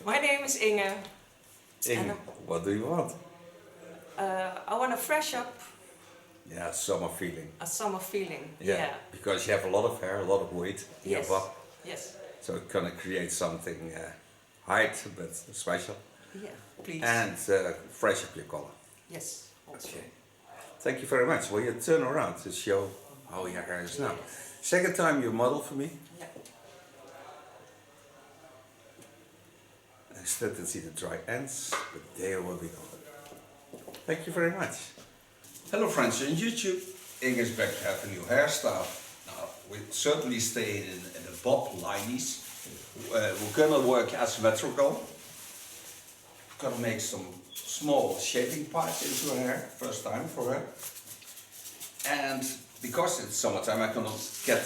My name is Inge. Inge, what do you want? I want to fresh up Yeah, summer feeling. a summer feeling. Yeah, because you have a lot of hair, a lot of weight in your Yes. bob. Yes. So it's gonna create something hard but special. Yeah. Please. And fresh up your color. Yes. Also. Okay. Thank you very much. Will you turn around to show how your hair is now? Second time you model for me. Yeah. I still can see the dry ends, but there will be gone. Thank you very much. Hello friends on YouTube. Inge is back to have a new hairstyle. Now, we certainly stayed in the bob linies. We're gonna work asymmetrical. Gonna make some small shaping parts into her hair, first time for her. And because it's summertime, I cannot get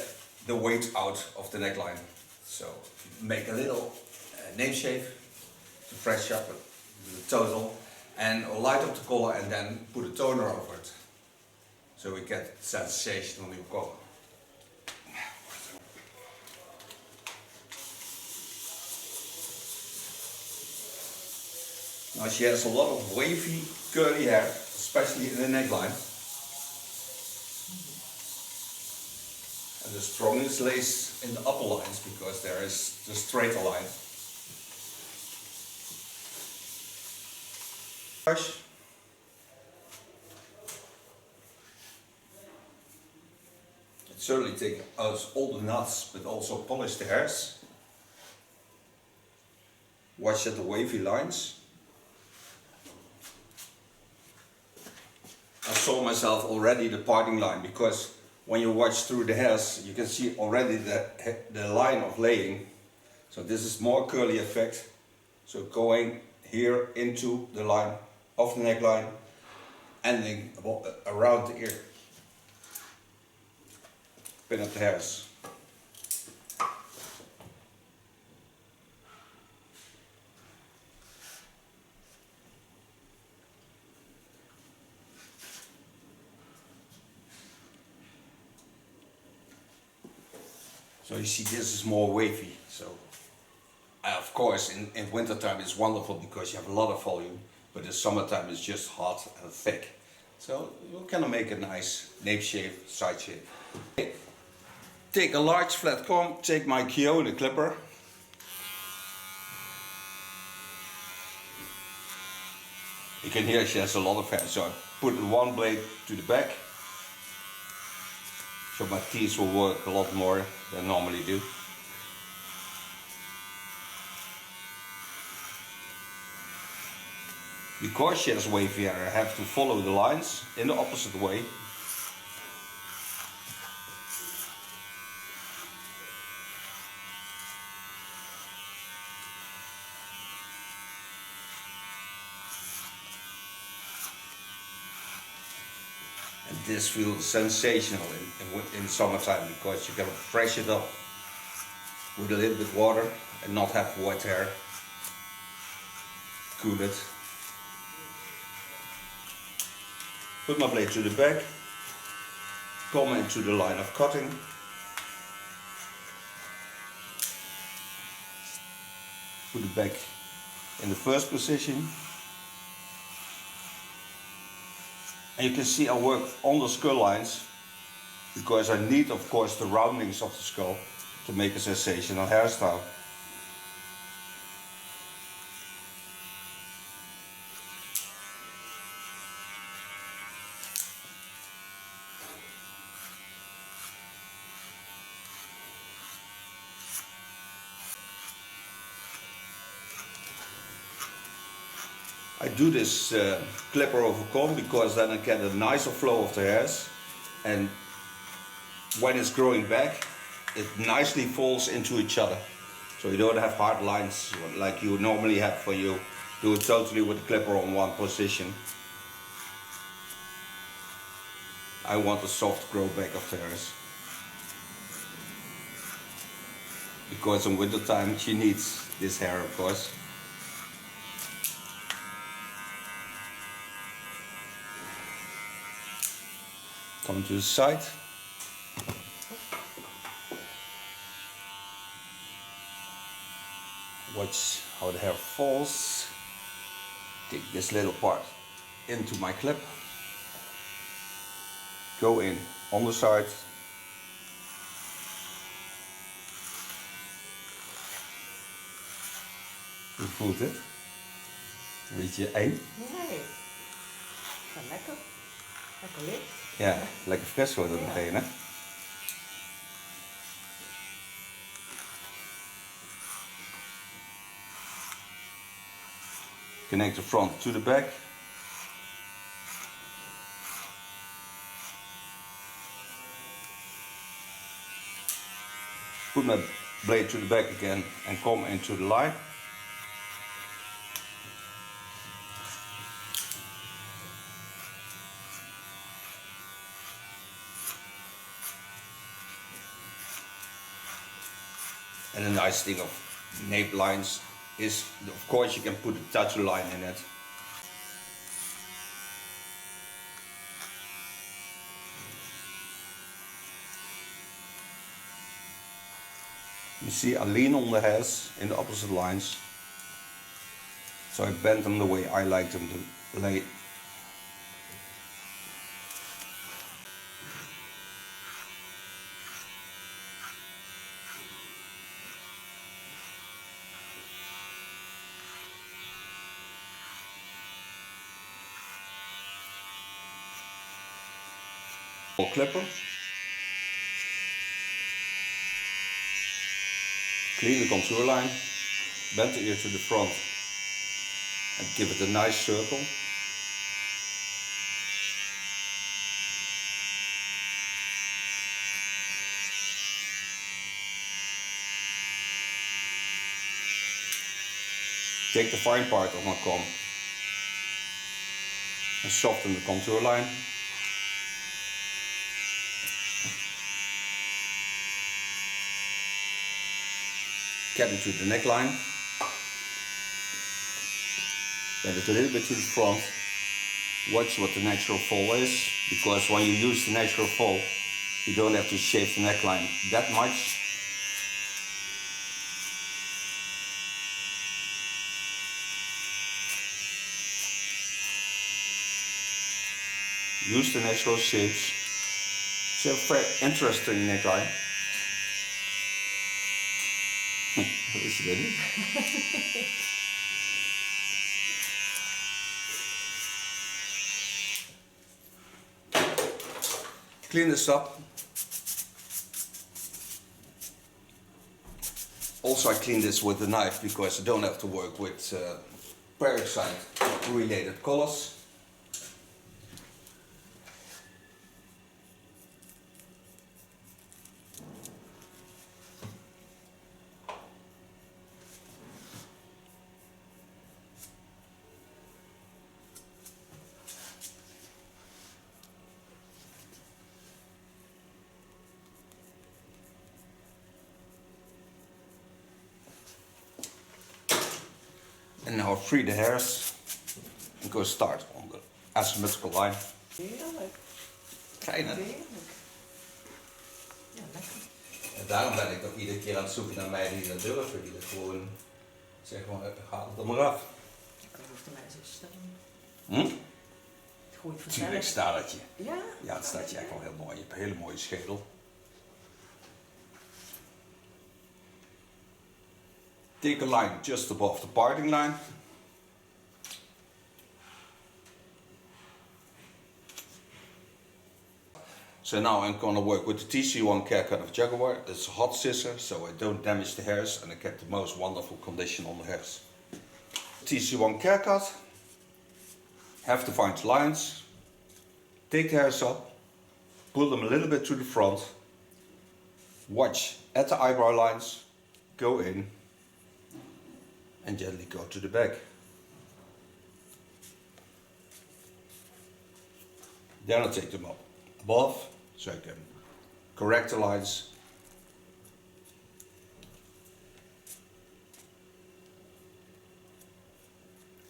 the weight out of the neckline. So make a little nape shave to fresh up the total and light up the color and then put a toner over it. So we get sensational new color. Now she has a lot of wavy, curly hair, especially in the neckline. And the strongest lays in the upper lines because there is the straighter line. Brush. It certainly takes out all the knots, but also polish the hairs. Watch at the wavy lines. I saw myself already the parting line because when you watch through the hairs you can see already the line of laying. So this is more curly effect. So going here into the line of the neckline, ending around the ear. Pin up the hairs. So you see this is more wavy. So of course in winter time it's wonderful because you have a lot of volume, but in summertime it's just hot and thick. So you can make a nice nape shave, side shave. Take a large flat comb, take my T.K.S clipper. You can hear she has a lot of hair, so I put one blade to the back. So my teeth will work a lot more than normally do. Because she has wavy hair, I have to follow the lines in the opposite way. And this feels sensational in summertime because you can fresh it up with a little bit of water and not have wet hair. Cool it. Put my blade to the back, come into the line of cutting. Put it back in the first position. And you can see I work on the skull lines because I need of course the roundings of the skull to make a sensational hairstyle. I do this clipper over comb because then I get a nicer flow of the hairs, and when it's growing back it nicely falls into each other. So you don't have hard lines like you normally have when you do it totally with the clipper on one position. I want a soft grow back of the hairs. Because in winter time she needs this hair of course. Come to the side. Watch how the hair falls. Take this little part into my clip. Go in on the side. Hoe voelt het? Een beetje eng? Nee. Ja, lekker. Lekker licht. Ja, lekker fris wordt het meteen, hè? Connect the front to the back. Put my blade to the back again and come into the line. And the nice thing of nape lines is, of course, you can put a tattoo line in it. You see, I lean on the hairs in the opposite lines, so I bend them the way I like them to lay. Clipper. Clean the contour line, bend the ear to the front and give it a nice circle. Take the fine part of my comb and soften the contour line. Get into the neckline, bend it a little bit to the front, watch what the natural fall is, because when you use the natural fall, you don't have to shape the neckline that much. Use the natural shapes. It's a very interesting neckline. Is it ready? Clean this up. Also, I clean this with a knife because I don't have to work with parasite related colors. And now free the hairs and go start on the asymmetrical line. Heerlijk. Fijn hè? Heerlijk. Ja, lekker. En daarom ben ik ook iedere keer aan het zoeken naar meiden die dat durven, die dat gewoon zeggen van haal het er maar af. Ik hoef de mensen te stellen. Hm? Het groeit vanzelf. Tuurlijk staat het je. Ja? Ja, het staat je echt wel heel mooi. Je hebt een hele mooie schedel. Take a line just above the parting line. So now I'm going to work with the TC1 haircut of Jaguar. It's a hot scissor, so I don't damage the hairs and I get the most wonderful condition on the hairs. TC1 haircut. Have to find lines. Take the hairs up. Pull them a little bit to the front. Watch at the eyebrow lines. Go in. And gently go to the back. Then I take them up above, so I can correct the lines.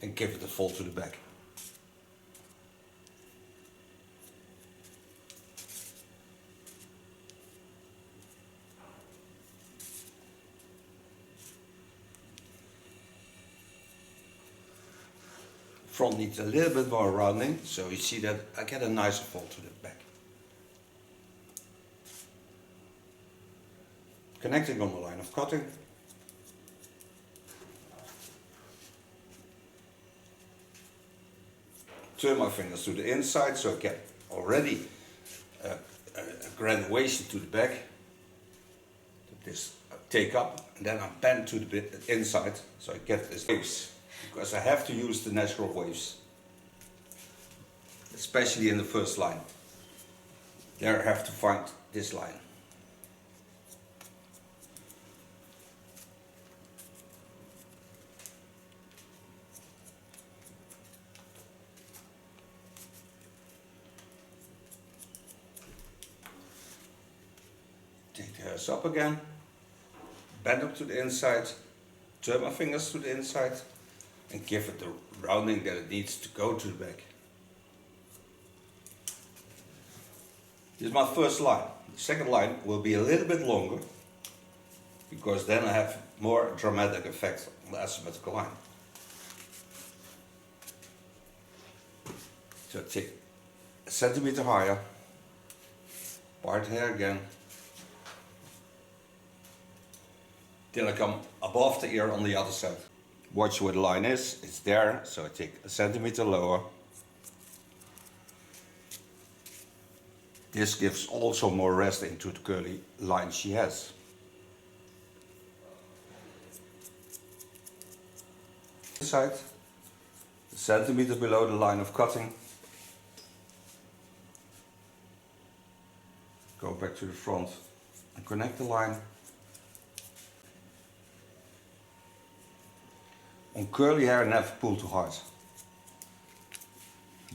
And give it a fold to the back. Front needs a little bit more rounding, so you see that I get a nicer fold to the back. Connecting on the line of cutting. Turn my fingers to the inside so I get already a graduation to the back. This take up, and then I bend to the inside so I get this waves, because I have to use the natural waves, especially in the first line. There I have to find this line. Take the hairs up again, bend up to the inside, turn my fingers to the inside and give it the rounding that it needs to go to the back. This is my first line. The second line will be a little bit longer, because then I have more dramatic effect on the asymmetrical line. So I take a centimeter higher, part hair again, till I come above the ear on the other side. Watch where the line is, it's there, so I take a centimeter lower. This gives also more rest into the curly line she has. This side, a centimeter below the line of cutting. Go back to the front and connect the line. On curly hair, never pull too hard.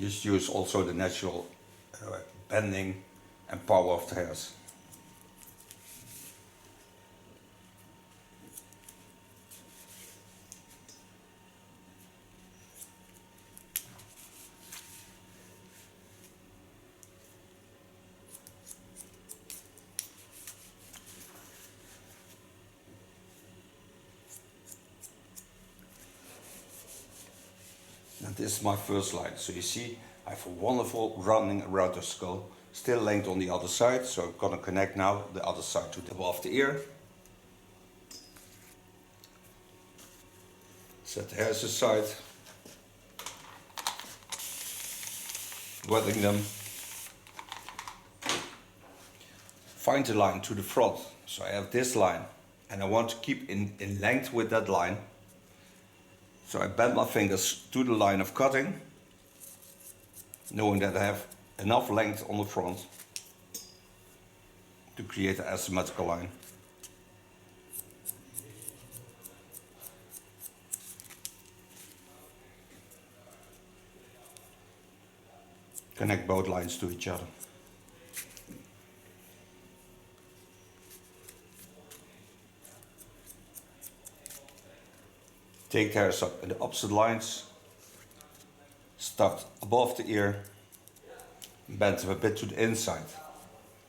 Just use also the natural bending and power of the hairs. And this is my first line. So you see, I have a wonderful rounding around the skull, still length on the other side. So I'm gonna connect now the other side to the above the ear. Set the hairs aside, wetting them. Find the line to the front. So I have this line, and I want to keep in length with that line. So I bend my fingers to the line of cutting, knowing that I have enough length on the front to create an asymmetrical line. Connect both lines to each other. Take the hairs up in the opposite lines, start above the ear, bend them a bit to the inside,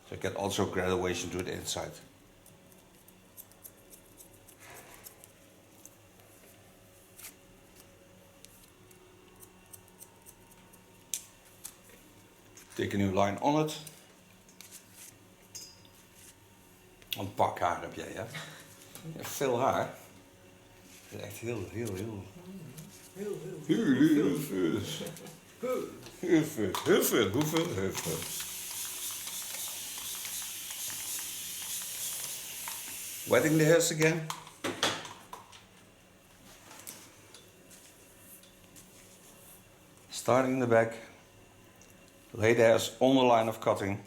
so you get also graduation to the inside. Take a new line on it. Een pak haar heb jij, hè? Veel haar. Echt heel vet. Wetting the hairs again. Starting in the back. Lay the hairs on the line of cutting.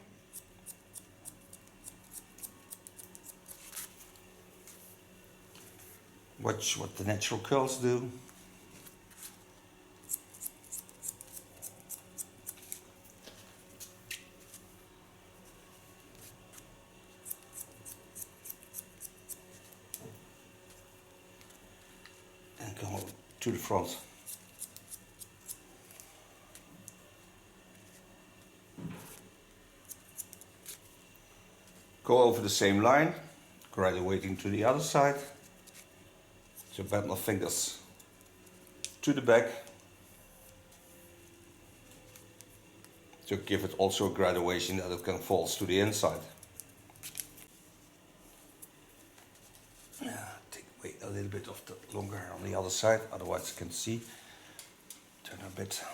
Watch what the natural curls do. And come over to the front. Go over the same line, graduating to the other side. So bend my fingers to the back, to give it also a graduation that it can fall to the inside. Take away a little bit of the longer hair on the other side, otherwise you can see. Turn a bit.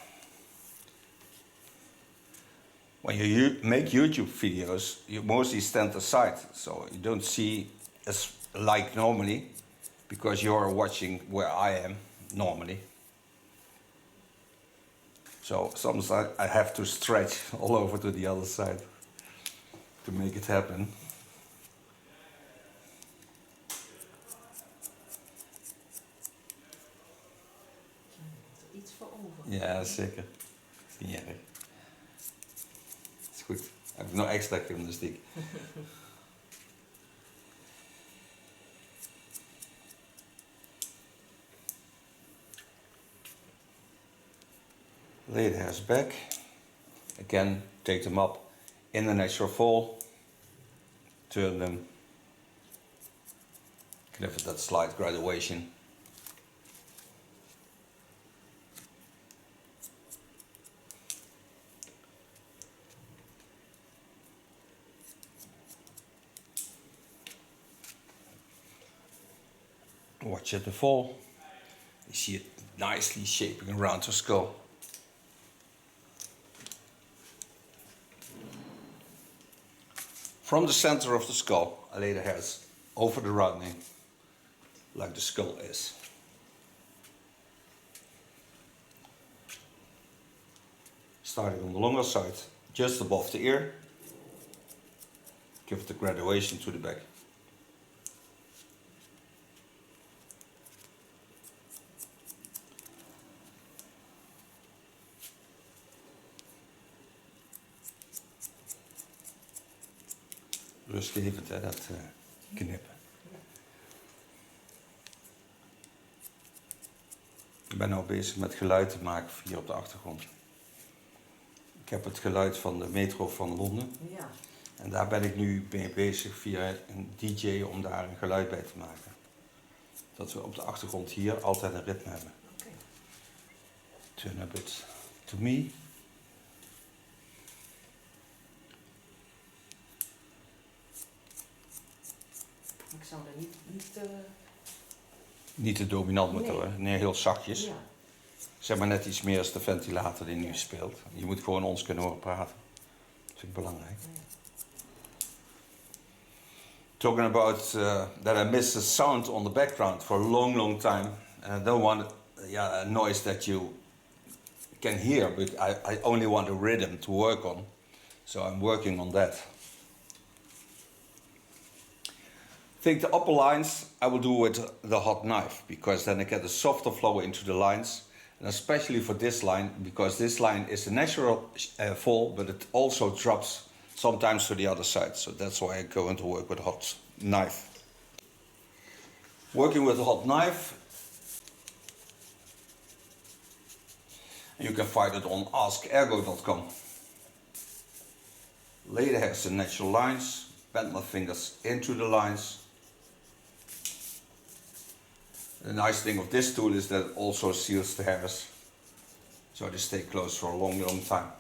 When you make YouTube videos, you mostly stand aside, so you don't see as like normally, because you're watching where I am normally. So sometimes I have to stretch all over to the other side to make it happen. Iets voor over. Ja, zeker. Is niet erg. Is goed. Ik heb nog extra gymnastiek. Lay the hairs back. Again, take them up in the natural fall. Turn them. Give it that slight graduation. Watch it fall. You see it nicely shaping around the skull. From the center of the skull, I lay the hairs over the rounding, like the skull is. Starting on the longer side, just above the ear. Give it the graduation to the back. Rustgevend, hè, dat knippen. Ik ben nu bezig met geluid te maken hier op de achtergrond. Ik heb het geluid van de metro van Londen. Ja. En daar ben ik nu mee bezig via een DJ om daar een geluid bij te maken. Dat we op de achtergrond hier altijd een ritme hebben. Okay. Turn a bit to me. Ik zou er niet te dominant moeten worden. Nee, heel zachtjes. Ja. Zeg maar net iets meer als de ventilator die nu speelt. Je moet gewoon ons kunnen horen praten. Dat vind ik belangrijk. Ja. Talking about that I miss the sound on the background for a long, long time. And I don't want a noise that you can hear, but I only want a rhythm to work on. So I'm working on that. I think the upper lines I will do with the hot knife, because then I get a softer flow into the lines, and especially for this line, because this line is a natural fall, but it also drops sometimes to the other side, so that's why I go into work with a hot knife. Working with a hot knife, you can find it on askergo.com. Lay the hairs in natural lines, bend my fingers into the lines. The nice thing of this tool is that it also seals the hairs, so they stay closed for a long, long time.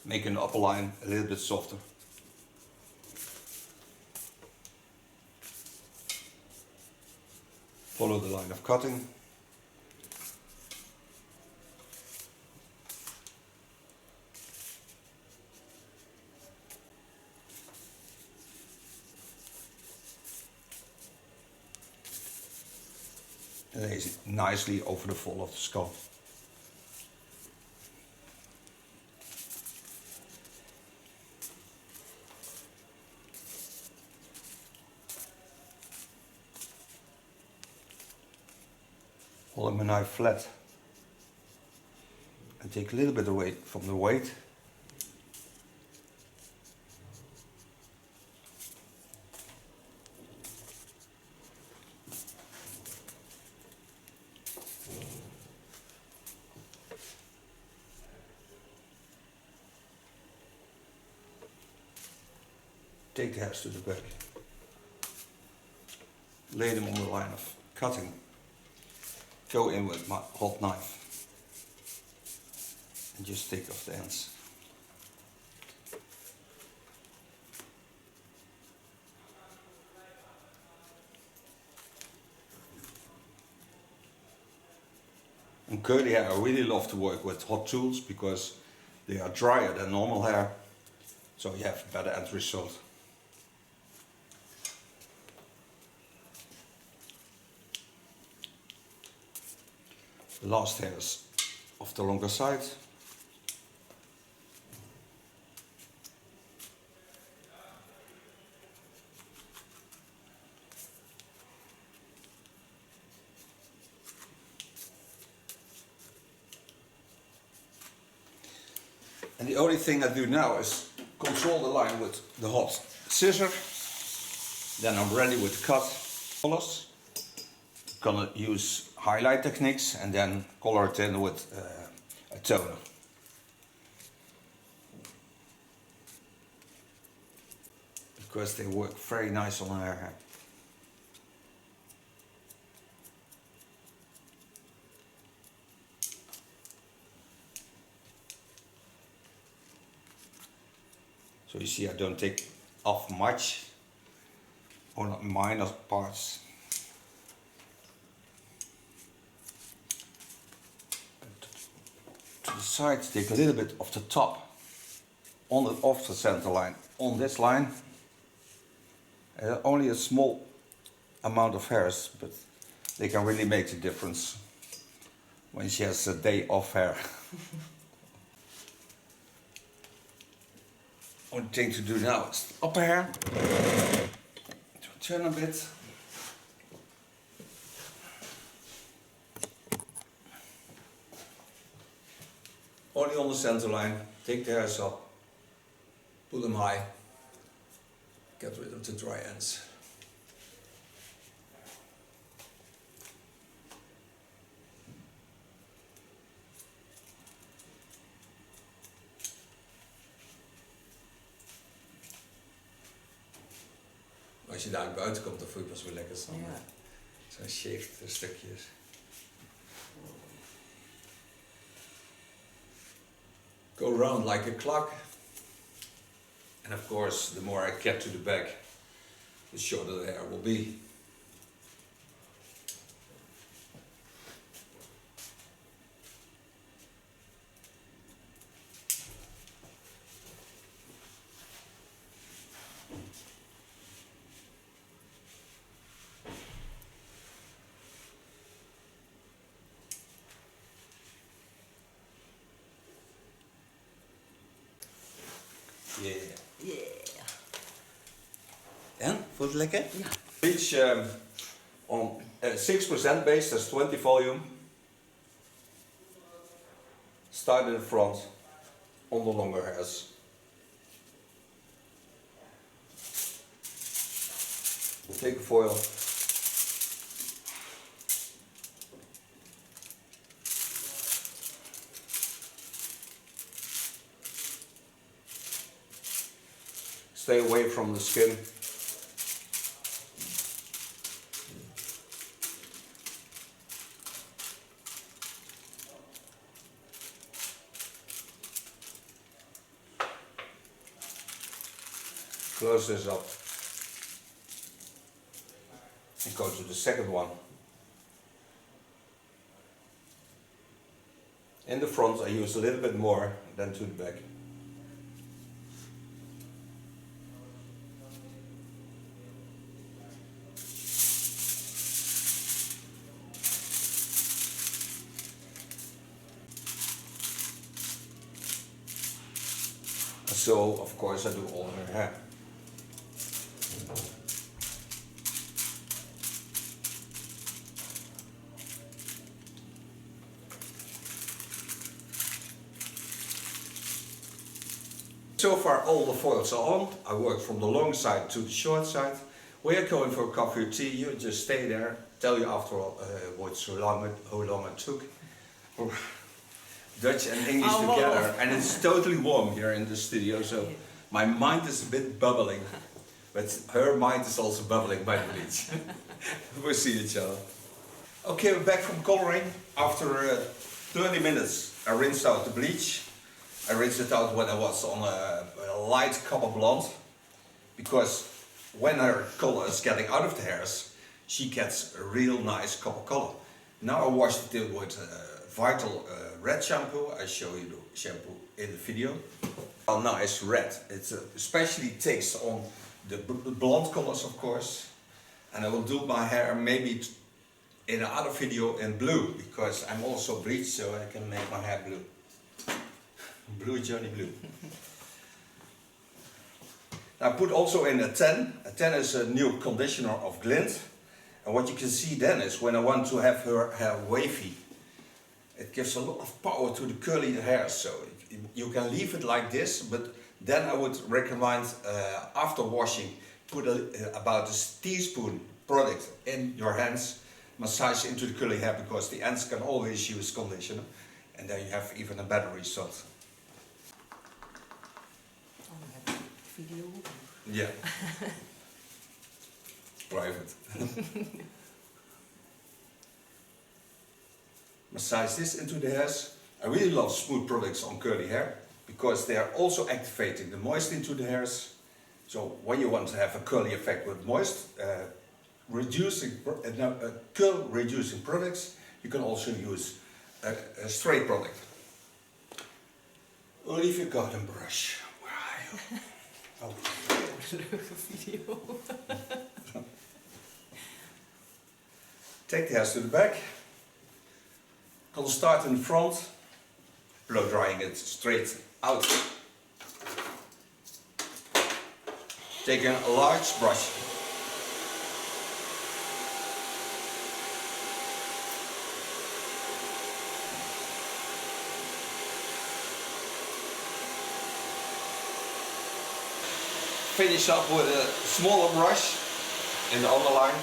Making the upper line a little bit softer. Follow the line of cutting. And lays it nicely over the fall of the skull. Holding my knife flat and take a little bit away from the weight. Take the hairs to the back. lay them on the line of cutting. Go in with my hot knife and just take off the ends. On curly hair, I really love to work with hot tools because they are drier than normal hair, so you have a better end result. The last hairs of the longer side. And the only thing I do now is control the line with the hot scissor. Then I'm ready with cut colors. Gonna use highlight techniques and then color it in with a toner. Because they work very nice on our hair. So you see I don't take off much, or not minor parts. To the sides, take a little bit of the top on the off the center line on this line. Only a small amount of hairs, but they can really make the difference when she has a day off hair. Only thing to do now is the upper hair. Turn a bit. Only on the center line. Take the hairs up. Put them high. Get rid of the dry ends. Als je daar buiten komt, dan voel je pas weer lekker zo'n shaved stukjes. Go round like a clock. And of course, the more I get to the back, the shorter the hair will be. En? Voelt het lekker? Ja. Each on 6% base, that's 20 volume. Start in the front on the longer hairs. Take a foil. Stay away from the skin. Close this up and go to the second one. In the front I use a little bit more than to the back. So of course I do all her hair. So far all the foils are on. I work from the long side to the short side. We are going for a coffee or tea. You just stay there. Tell you after all how long it took. Dutch and English together, and it's totally warm here in the studio, so my mind is a bit bubbling. but her mind is also bubbling by the bleach. We'll see each other. Okay, we're back from coloring. After 30 minutes, I rinsed out the bleach. I rinsed it out when I was on a light copper blonde, because when her color is getting out of the hairs, she gets a real nice copper color. Now I washed it in with Vital red shampoo. I show you the shampoo in the video. A nice red. It especially takes on the blonde colors, of course. And I will do my hair maybe in another video in blue, because I'm also bleached, so I can make my hair blue. Blue Johnny Blue. I put also in a 10. A 10 is a new conditioner of Glint. And what you can see then is when I want to have her hair wavy, it gives a lot of power to the curly hair. So you can leave it like this, but then I would recommend after washing, put about a teaspoon product in your hands, massage into the curly hair, because the ends can always use conditioner, and then you have even a better result. Video. Yeah. Private. Massage this into the hairs. I really love smooth products on curly hair, because they are also activating the moist into the hairs. So when you want to have a curly effect with moist, curl reducing products, you can also use a straight product. Olivia garden brush. Where are you? Oh. Leuke video. Take the hairs to the back. Gonna start in the front, blow drying it straight out. Taking a large brush. Finish up with a smaller brush in the underline.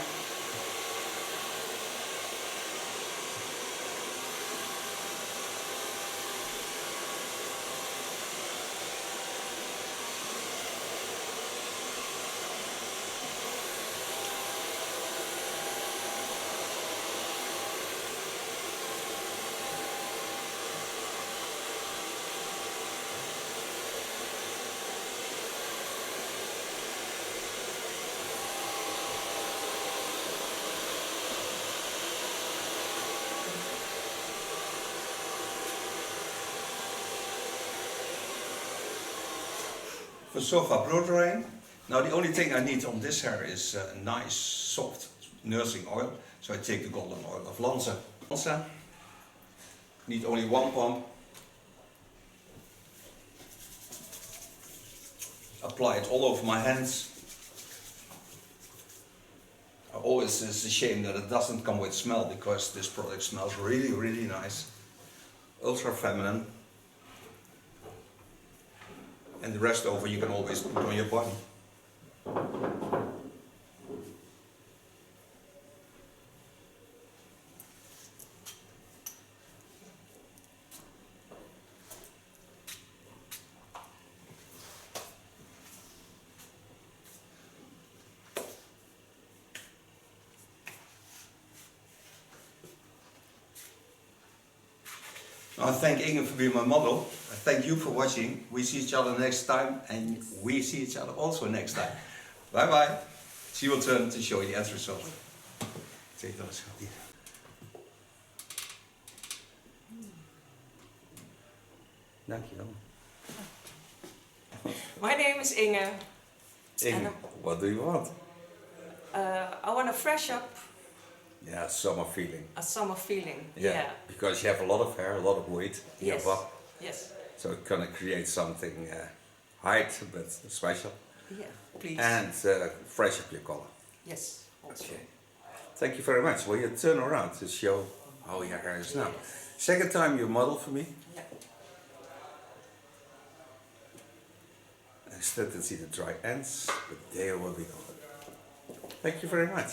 For sofa blow drying. Now the only thing I need on this hair is a nice soft nursing oil. So I take the golden oil of Lanza. Lanza. Need only one pump. Apply it all over my hands. Always is a shame that it doesn't come with smell, because this product smells really, really nice. Ultra feminine. And the rest over you can always put on your body. I thank Inge for being my model. I thank you for watching. We see each other next time, and we see each other also next time. Bye bye. She will turn to show you the end result. Take those. Dankjewel. My name is Inge. Inge, what do you want? I want to fresh up Yeah, summer feeling. a summer feeling. Yeah, because you have a lot of hair, a lot of weight in your Yes. butt. Yes. So it's gonna create something hard but special. Yeah. Please. And fresh up your color. Yes. Also. Okay. Thank you very much. Will you turn around to show how your hair is now? Second time you model for me. Yeah. I still can see the dry ends, but they will be gone. Thank you very much.